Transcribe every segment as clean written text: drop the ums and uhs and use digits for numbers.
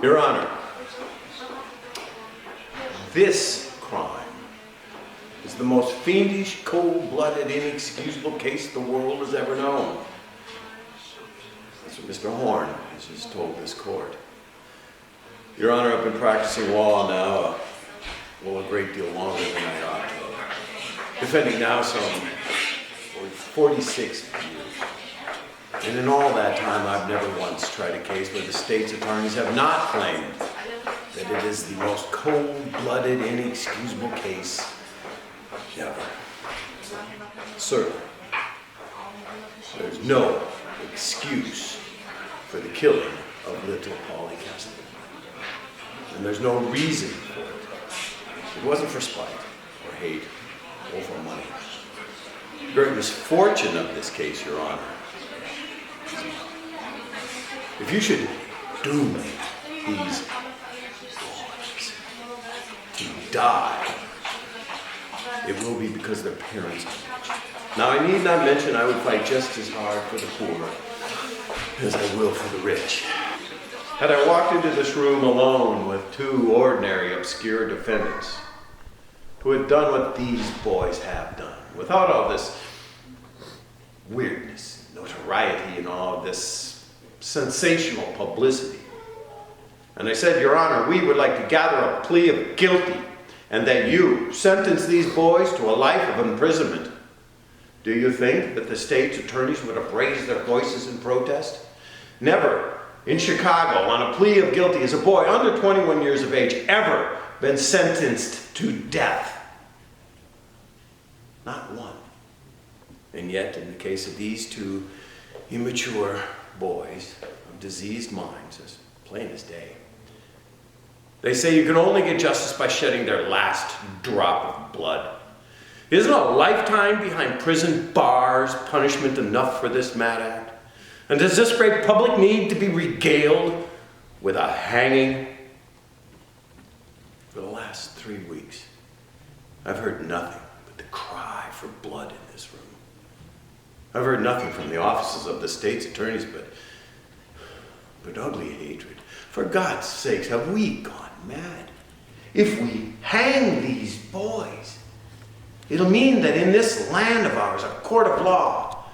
Your Honor, this crime is the most fiendish, cold-blooded, inexcusable case the world has ever known. That's what Mr. Horn has just told this court. Your Honor, I've been practicing law now, a great deal longer than I ought to. Defending now some 46 years. And in all that time, I've never once tried a case where the state's attorneys have not claimed that it is the most cold-blooded, inexcusable case ever. Sir, there's no excuse for the killing of little Polly Cassidy. And there's no reason for it. It wasn't for spite, or hate, or for money. The great misfortune of this case, Your Honor, if you should doom these boys to die, it will be because their parents are rich. Now, I need not mention I would fight just as hard for the poor as I will for the rich. Had I walked into this room alone with two ordinary, obscure defendants who had done what these boys have done, without all this weirdness, notoriety, and all of this sensational publicity. And I said, Your Honor, we would like to gather a plea of guilty and that you sentence these boys to a life of imprisonment. Do you think that the state's attorneys would have raised their voices in protest? Never in Chicago on a plea of guilty has a boy under 21 years of age ever been sentenced to death. Not one. And yet, in the case of these two immature boys of diseased minds, as plain as day, they say you can only get justice by shedding their last drop of blood. Isn't a lifetime behind prison bars punishment enough for this mad act? And does this great public need to be regaled with a hanging? For the last 3 weeks, I've heard nothing but the cry for blood in this room. I've heard nothing from the offices of the state's attorneys but ugly hatred. For God's sakes, have we gone mad? If we hang these boys, it'll mean that in this land of ours, a court of law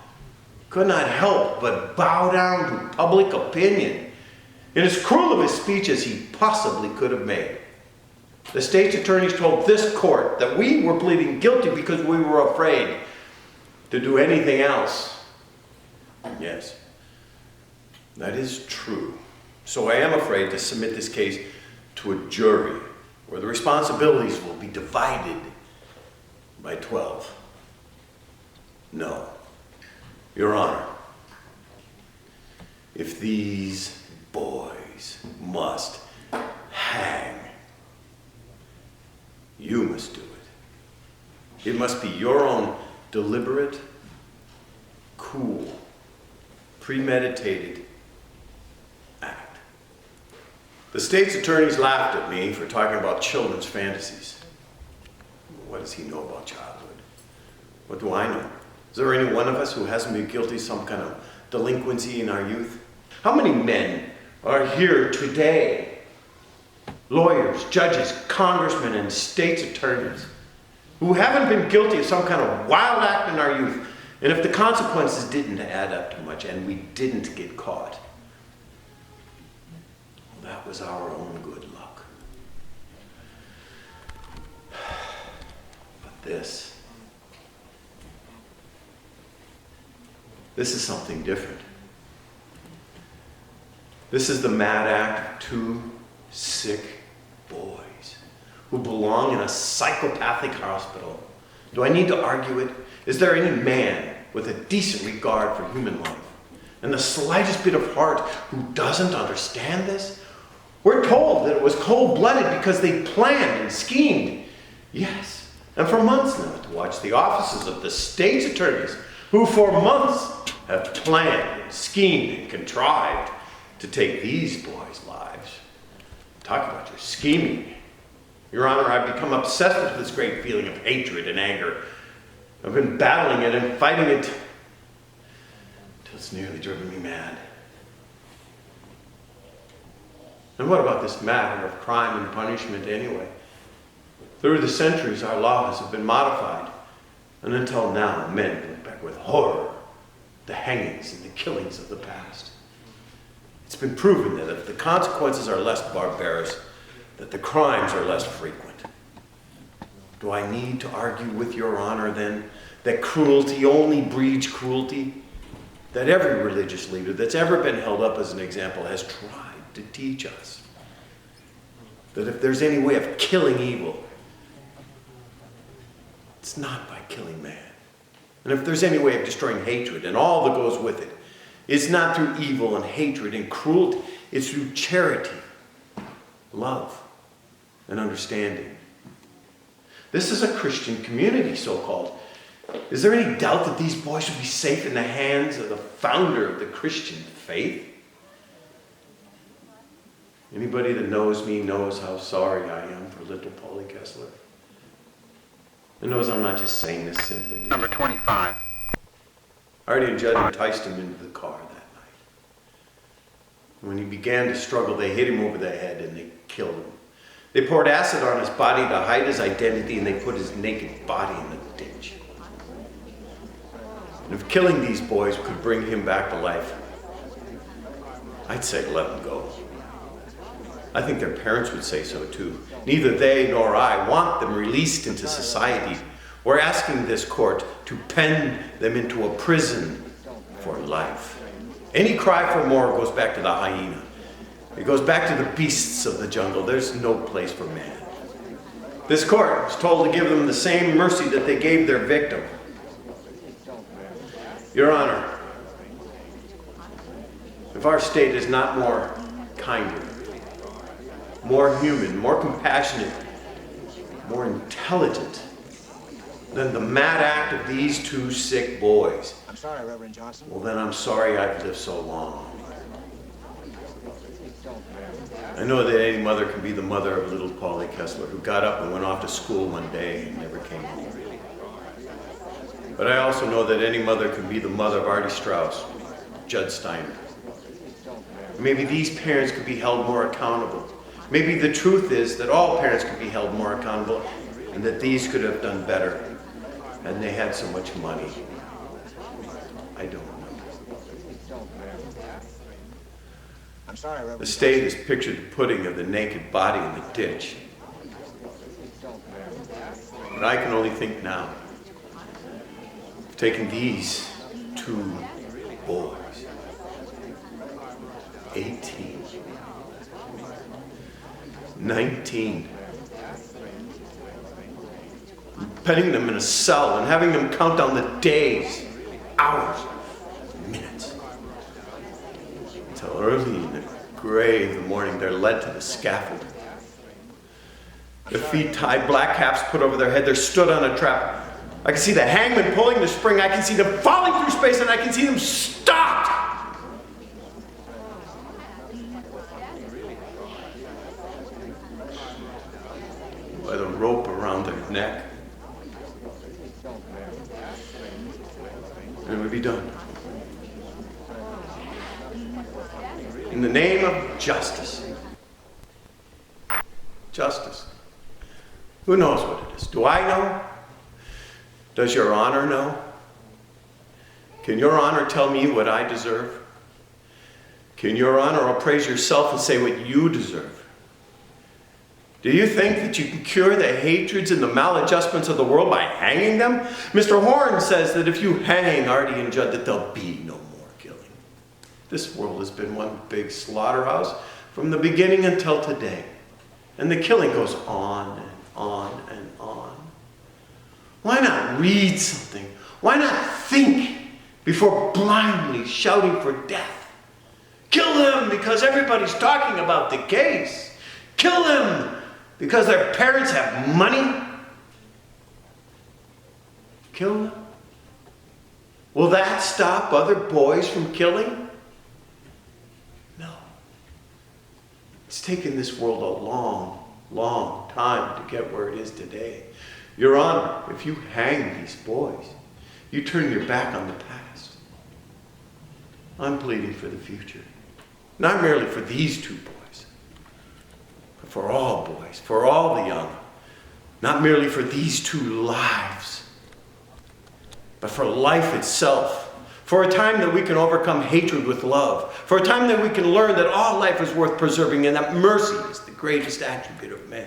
could not help but bow down to public opinion in as cruel of a speech as he possibly could have made. The state's attorneys told this court that we were pleading guilty because we were afraid to do anything else. Yes, that is true. So I am afraid to submit this case to a jury where the responsibilities will be divided by 12. No. Your Honor, if these boys must hang, you must do it. It must be your own deliberate, cool, premeditated act. The state's attorneys laughed at me for talking about children's fantasies. What does he know about childhood? What do I know? Is there any one of us who hasn't been guilty of some kind of delinquency in our youth? How many men are here today? Lawyers, judges, congressmen, and state's attorneys who haven't been guilty of some kind of wild act in our youth. And if the consequences didn't add up to much and we didn't get caught, well, that was our own good luck. But this is something different. This is the mad act of two sick boys who belong in a psychopathic hospital. Do I need to argue it? Is there any man with a decent regard for human life and the slightest bit of heart who doesn't understand this? We're told that it was cold-blooded because they planned and schemed. Yes, and for months now to watch the offices of the state's attorneys who for months have planned and schemed and contrived to take these boys' lives. Talk about your scheming. Your Honor, I've become obsessed with this great feeling of hatred and anger. I've been battling it and fighting it till it's nearly driven me mad. And what about this matter of crime and punishment anyway? Through the centuries, our laws have been modified. And until now, men look back with horror at the hangings and the killings of the past. It's been proven that if the consequences are less barbarous, that the crimes are less frequent. Do I need to argue with your honor then that cruelty only breeds cruelty? That every religious leader that's ever been held up as an example has tried to teach us that if there's any way of killing evil, it's not by killing man. And if there's any way of destroying hatred and all that goes with it, it's not through evil and hatred and cruelty. It's through charity, love, and understanding. This is a Christian community, so-called. Is there any doubt that these boys would be safe in the hands of the founder of the Christian faith? Anybody that knows me knows how sorry I am for little Polly Kessler. And knows I'm not just saying this simply. Number 25. Artie and Judd enticed him into the car that night. When he began to struggle, they hit him over the head and they killed him. They poured acid on his body to hide his identity, and they put his naked body in the ditch. And if killing these boys could bring him back to life, I'd say let him go. I think their parents would say so too. Neither they nor I want them released into society. We're asking this court to pen them into a prison for life. Any cry for more goes back to the hyena. It goes back to the beasts of the jungle. There's no place for man. This court was told to give them the same mercy that they gave their victim. Your Honor, if our state is not more kinder, more human, more compassionate, more intelligent than the mad act of these two sick boys, I'm sorry, Reverend Johnson. well then I'm sorry I've lived so long. I know that any mother can be the mother of little Polly Kessler, who got up and went off to school one day and never came home. But I also know that any mother can be the mother of Artie Strauss, Judd Steiner. Maybe these parents could be held more accountable. Maybe the truth is that all parents could be held more accountable, and that these could have done better, and they had so much money. I don't know. I'm sorry, Reverend. The state has pictured the putting of the naked body in the ditch. But I can only think now of taking these two boys, 18, 19, penning them in a cell and having them count down the days, hours, minutes, until early in the gray of the morning they're led to the scaffold. Their feet tied, black caps put over their head, they're stood on a trap. I can see the hangman pulling the spring, I can see them falling through space, and I can see them stopped. By the rope around their neck. And it would be done. In the name of justice. Justice. Who knows what it is? Do I know? Does Your Honor know? Can Your Honor tell me what I deserve? Can Your Honor appraise yourself and say what you deserve? Do you think that you can cure the hatreds and the maladjustments of the world by hanging them? Mr. Horn says that if you hang Artie and Judd, that there'll be no more killing. This world has been one big slaughterhouse from the beginning until today. And the killing goes on and on and on. Why not read something? Why not think before blindly shouting for death? Kill them because everybody's talking about the case. Kill them because their parents have money? Kill them? Will that stop other boys from killing? No. It's taken this world a long, long time to get where it is today. Your Honor, if you hang these boys, you turn your back on the past. I'm pleading for the future. Not merely for these two boys, For all boys, for all the young. Not merely for these 2 lives, but for life itself. For a time that we can overcome hatred with love. For a time that we can learn that all life is worth preserving and that mercy is the greatest attribute of man.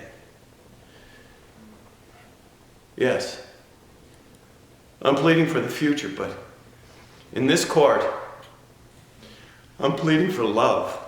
Yes, I'm pleading for the future, but in this court, I'm pleading for love.